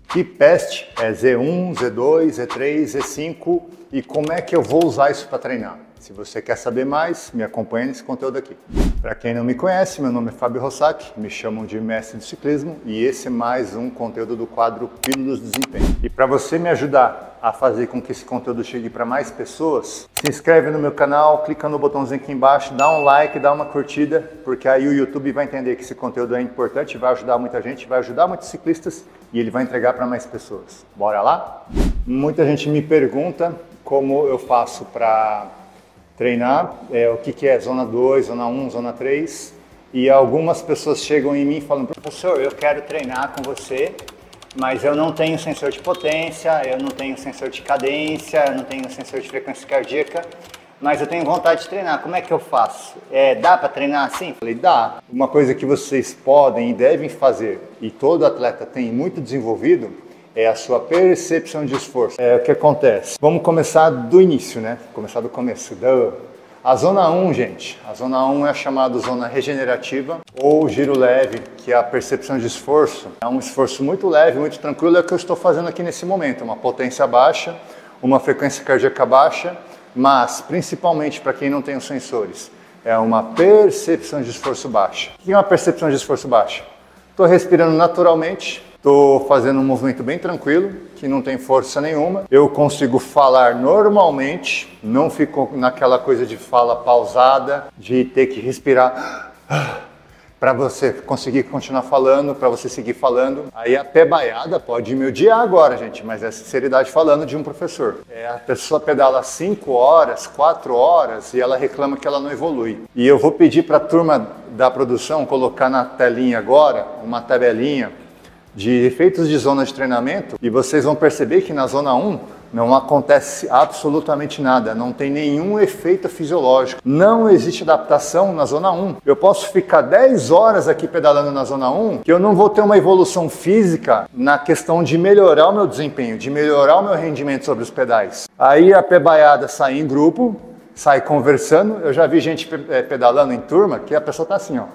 Que PEST é Z1, Z2, Z3, Z5 e como é que eu vou usar isso para treinar? Se você quer saber mais, me acompanhe nesse conteúdo aqui. Para quem não me conhece, meu nome é Fábio Rossack, me chamam de mestre de ciclismo e esse é mais um conteúdo do quadro Pílulas de Desempenho. E para você me ajudar a fazer com que esse conteúdo chegue para mais pessoas, se inscreve no meu canal, clica no botãozinho aqui embaixo, dá um like, dá uma curtida, porque aí o YouTube vai entender que esse conteúdo é importante, vai ajudar muita gente, vai ajudar muitos ciclistas e ele vai entregar para mais pessoas. Bora lá? Muita gente me pergunta como eu faço para treinar, o que é zona 2, zona 1, zona 3, e algumas pessoas chegam em mim e falam: professor, eu quero treinar com você, mas eu não tenho sensor de potência, eu não tenho sensor de cadência, eu não tenho sensor de frequência cardíaca, mas eu tenho vontade de treinar, como é que eu faço? Dá para treinar assim? Falei, dá. Uma coisa que vocês podem e devem fazer, e todo atleta tem muito desenvolvido, é a sua percepção de esforço. O que acontece? Vamos começar do início, né? Começar do começo. A zona 1, gente, a zona 1 é chamada zona regenerativa ou giro leve, que é a percepção de esforço. É um esforço muito leve, muito tranquilo, é o que eu estou fazendo aqui nesse momento. Uma potência baixa, uma frequência cardíaca baixa, mas principalmente para quem não tem os sensores, é uma percepção de esforço baixa. O que é uma percepção de esforço baixa? Estou respirando naturalmente, estou fazendo um movimento bem tranquilo, que não tem força nenhuma. Eu consigo falar normalmente, não fico naquela coisa de fala pausada, de ter que respirar para você conseguir continuar falando, para você seguir falando. Aí a pé baiada pode me odiar agora, gente, mas é sinceridade falando de um professor. A pessoa pedala 5 horas, 4 horas e ela reclama que ela não evolui. E eu vou pedir para a turma da produção colocar na telinha agora uma tabelinha de efeitos de zona de treinamento e vocês vão perceber que na zona 1 não acontece absolutamente nada, não tem nenhum efeito fisiológico, não existe adaptação na zona 1. Eu posso ficar 10 horas aqui pedalando na zona 1 que eu não vou ter uma evolução física na questão de melhorar o meu desempenho, de melhorar o meu rendimento sobre os pedais. Aí a pebaiada sai em grupo, sai conversando, eu já vi gente pedalando em turma que a pessoa tá assim, ó.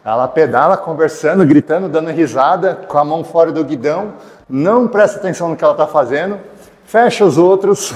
Ela pedala, conversando, gritando, dando risada, com a mão fora do guidão, não presta atenção no que ela está fazendo, fecha os outros,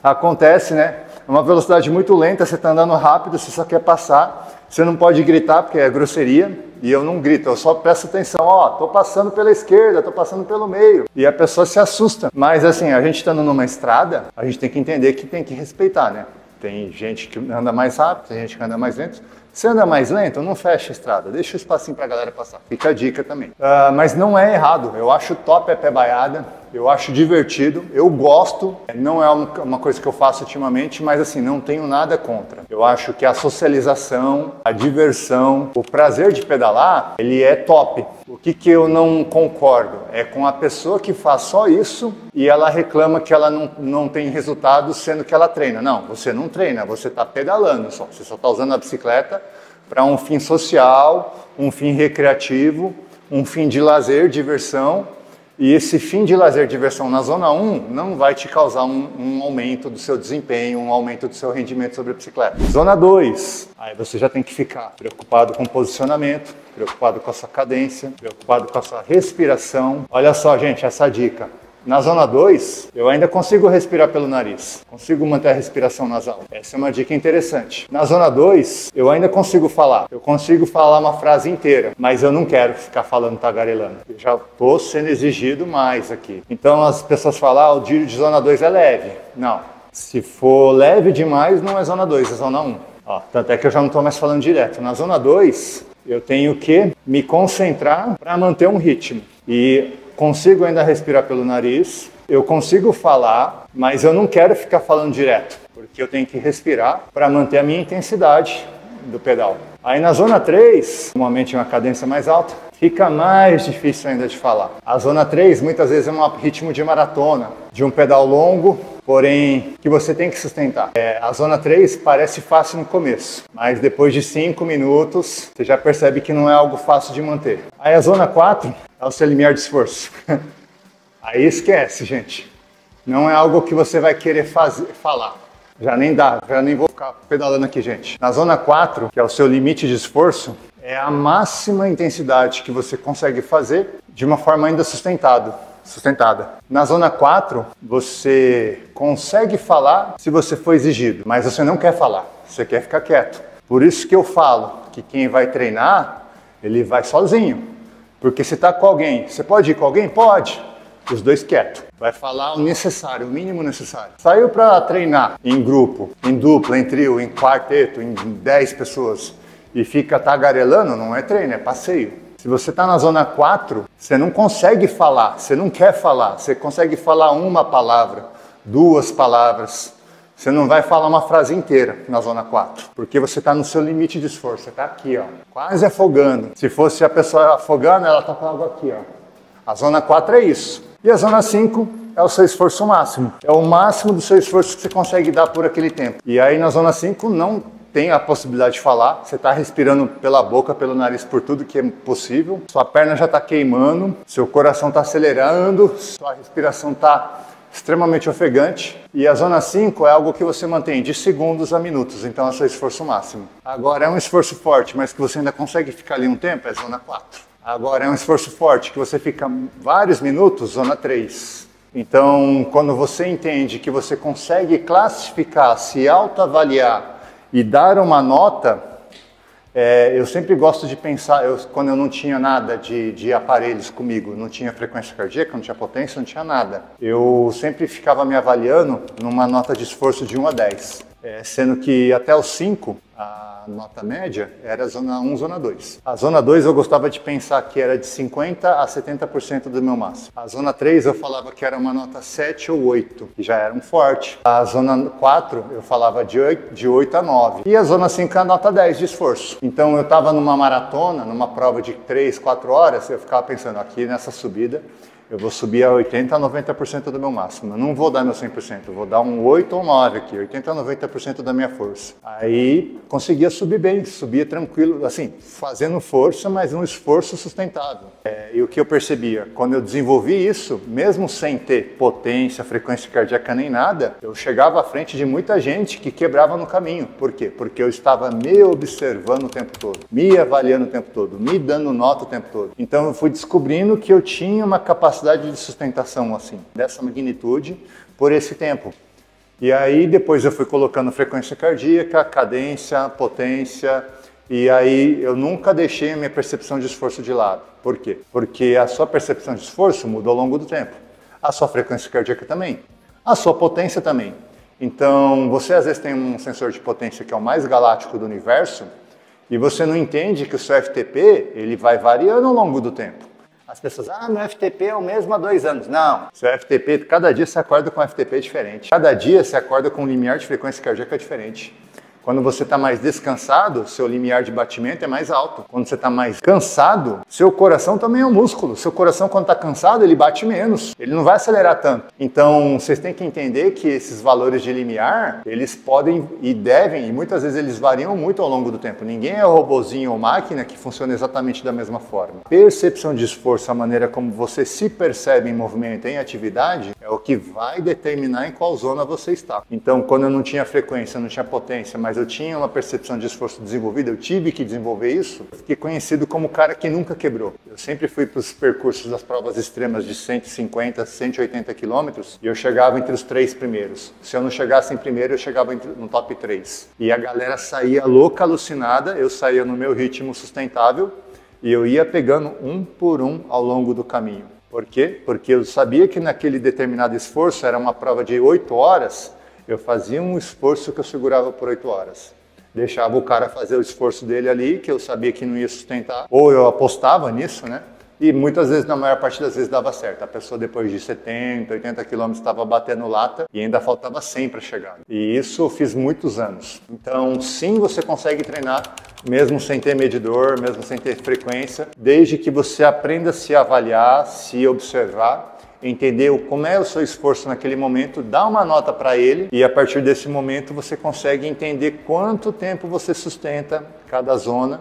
acontece, né? Uma velocidade muito lenta, você está andando rápido, você só quer passar, você não pode gritar porque é grosseria, e eu não grito, eu só presto atenção, ó, tô passando pela esquerda, tô passando pelo meio, e a pessoa se assusta. Mas assim, a gente estando numa estrada, a gente tem que entender que tem que respeitar, né? Tem gente que anda mais rápido, tem gente que anda mais lento. Se anda mais lento, não fecha a estrada, deixa o espacinho para a galera passar. Fica a dica também. Mas não é errado, eu acho top a pé baiada, eu acho divertido, eu gosto. Não é uma coisa que eu faço ultimamente, mas assim, não tenho nada contra. Eu acho que a socialização, a diversão, o prazer de pedalar, ele é top. O que eu não concordo é com a pessoa que faz só isso e ela reclama que ela não tem resultado sendo que ela treina. Não, você não treina, você está pedalando só. Você só está usando a bicicleta para um fim social, um fim recreativo, um fim de lazer, diversão. E esse fim de lazer, diversão na zona 1 não vai te causar um aumento do seu desempenho, um aumento do seu rendimento sobre a bicicleta. Zona 2, aí você já tem que ficar preocupado com o posicionamento, preocupado com a sua cadência, preocupado com a sua respiração. Olha só, gente, essa dica. Na zona 2, eu ainda consigo respirar pelo nariz, consigo manter a respiração nasal. Essa é uma dica interessante. Na zona 2, eu ainda consigo falar. Eu consigo falar uma frase inteira, mas eu não quero ficar falando tagarelando. Eu já estou sendo exigido mais aqui. Então as pessoas falam, o giro de zona 2 é leve. Não. Se for leve demais, não é zona 2, é zona 1. Ó, tanto é que eu já não estou mais falando direto. Na zona 2, eu tenho que me concentrar para manter um ritmo. E consigo ainda respirar pelo nariz, eu consigo falar, mas eu não quero ficar falando direto, porque eu tenho que respirar para manter a minha intensidade do pedal. Aí na zona 3, normalmente é uma cadência mais alta, fica mais difícil ainda de falar. A zona 3 muitas vezes é um ritmo de maratona, de um pedal longo, porém que você tem que sustentar. A zona 3 parece fácil no começo, mas depois de 5 minutos você já percebe que não é algo fácil de manter. Aí a zona 4 é o seu limiar de esforço. Aí esquece, gente. Não é algo que você vai querer falar. Já nem dá, já nem vou ficar pedalando aqui, gente. Na zona 4, que é o seu limite de esforço, é a máxima intensidade que você consegue fazer de uma forma ainda sustentada. Na zona 4, você consegue falar se você for exigido, mas você não quer falar, você quer ficar quieto. Por isso que eu falo que quem vai treinar, ele vai sozinho. Porque se está com alguém, você pode ir com alguém? Pode. Os dois quietos. Vai falar o necessário, o mínimo necessário. Saiu para treinar em grupo, em dupla, em trio, em quarteto, em 10 pessoas e fica tagarelando, não é treino, é passeio. Se você está na zona 4, você não consegue falar, você não quer falar, você consegue falar uma palavra, 2 palavras. Você não vai falar uma frase inteira na zona 4, porque você está no seu limite de esforço. Você está aqui, ó, quase afogando. Se fosse a pessoa afogando, ela está com água aqui, ó. A zona 4 é isso. E a zona 5 é o seu esforço máximo. É o máximo do seu esforço que você consegue dar por aquele tempo. E aí na zona 5 não tem a possibilidade de falar. Você está respirando pela boca, pelo nariz, por tudo que é possível. Sua perna já está queimando, seu coração está acelerando, sua respiração está extremamente ofegante. E a zona 5 é algo que você mantém de segundos a minutos, então é o seu esforço máximo. Agora é um esforço forte, mas que você ainda consegue ficar ali um tempo, é zona 4. Agora é um esforço forte que você fica vários minutos, zona 3. Então, quando você entende que você consegue classificar, se autoavaliar e dar uma nota, eu sempre gosto de pensar, quando eu não tinha nada de aparelhos comigo, não tinha frequência cardíaca, não tinha potência, não tinha nada. Eu sempre ficava me avaliando numa nota de esforço de 1 a 10. Sendo que até os 5, a nota média era zona 1, zona 2. A zona 2 eu gostava de pensar que era de 50% a 70% do meu máximo. A zona 3 eu falava que era uma nota 7 ou 8, que já era um forte. A zona 4 eu falava de 8 a 9. E a zona 5 é a nota 10 de esforço. Então eu estava numa maratona, numa prova de 3, 4 horas, eu ficava pensando, aqui nessa subida, eu vou subir a 80% a 90% do meu máximo. Eu não vou dar meu 100%, eu vou dar um 8 ou 9 aqui, 80% a 90% da minha força. Aí conseguia subir bem, subia tranquilo, assim, fazendo força, mas um esforço sustentável. E o que eu percebia, quando eu desenvolvi isso, mesmo sem ter potência, frequência cardíaca nem nada, eu chegava à frente de muita gente que quebrava no caminho. Por quê? Porque eu estava me observando o tempo todo, me avaliando o tempo todo, me dando nota o tempo todo. Então eu fui descobrindo que eu tinha uma capacidade de sustentação assim, dessa magnitude, por esse tempo. E aí depois eu fui colocando frequência cardíaca, cadência, potência, e aí eu nunca deixei a minha percepção de esforço de lado. Por quê? Porque a sua percepção de esforço muda ao longo do tempo. A sua frequência cardíaca também. A sua potência também. Então, você às vezes tem um sensor de potência que é o mais galáctico do universo, e você não entende que o seu FTP, ele vai variando ao longo do tempo. As pessoas, meu FTP é o mesmo há 2 anos. Não, seu FTP, cada dia você acorda com um FTP diferente. Cada dia você acorda com um limiar de frequência cardíaca diferente. Quando você está mais descansado, seu limiar de batimento é mais alto. Quando você está mais cansado, seu coração também é um músculo. Seu coração, quando está cansado, ele bate menos. Ele não vai acelerar tanto. Então, vocês têm que entender que esses valores de limiar, eles podem e devem, e muitas vezes eles variam muito ao longo do tempo. Ninguém é robozinho ou máquina que funciona exatamente da mesma forma. Percepção de esforço, a maneira como você se percebe em movimento, em atividade, é o que vai determinar em qual zona você está. Então, quando eu não tinha frequência, não tinha potência, mas eu tinha uma percepção de esforço desenvolvida, eu tive que desenvolver isso, eu fiquei conhecido como o cara que nunca quebrou. Eu sempre fui para os percursos das provas extremas de 150, 180 quilômetros e eu chegava entre os 3 primeiros. Se eu não chegasse em primeiro, eu chegava no top 3. E a galera saía louca, alucinada, eu saía no meu ritmo sustentável e eu ia pegando um por um ao longo do caminho. Por quê? Porque eu sabia que naquele determinado esforço, era uma prova de 8 horas, eu fazia um esforço que eu segurava por 8 horas. Deixava o cara fazer o esforço dele ali, que eu sabia que não ia sustentar. Ou eu apostava nisso, né? E muitas vezes, na maior parte das vezes, dava certo. A pessoa, depois de 70, 80 quilômetros, estava batendo lata e ainda faltava 100 para chegar. E isso eu fiz muitos anos. Então, sim, você consegue treinar, mesmo sem ter medidor, mesmo sem ter frequência, desde que você aprenda a se avaliar, se observar, entender como é o seu esforço naquele momento, dá uma nota para ele e a partir desse momento você consegue entender quanto tempo você sustenta cada zona,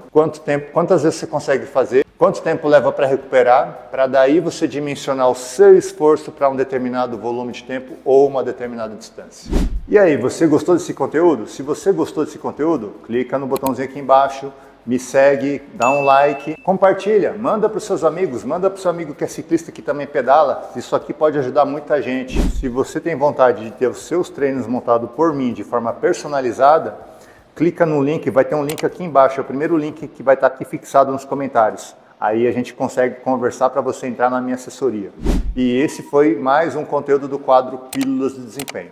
quantas vezes você consegue fazer, quanto tempo leva para recuperar, para daí você dimensionar o seu esforço para um determinado volume de tempo ou uma determinada distância. E aí, você gostou desse conteúdo? Se você gostou desse conteúdo, clica no botãozinho aqui embaixo, me segue, dá um like, compartilha, manda para os seus amigos, manda para o seu amigo que é ciclista que também pedala. Isso aqui pode ajudar muita gente. Se você tem vontade de ter os seus treinos montados por mim de forma personalizada, clica no link, vai ter um link aqui embaixo, é o primeiro link que vai estar aqui fixado nos comentários. Aí a gente consegue conversar para você entrar na minha assessoria. E esse foi mais um conteúdo do quadro Pílulas de Desempenho.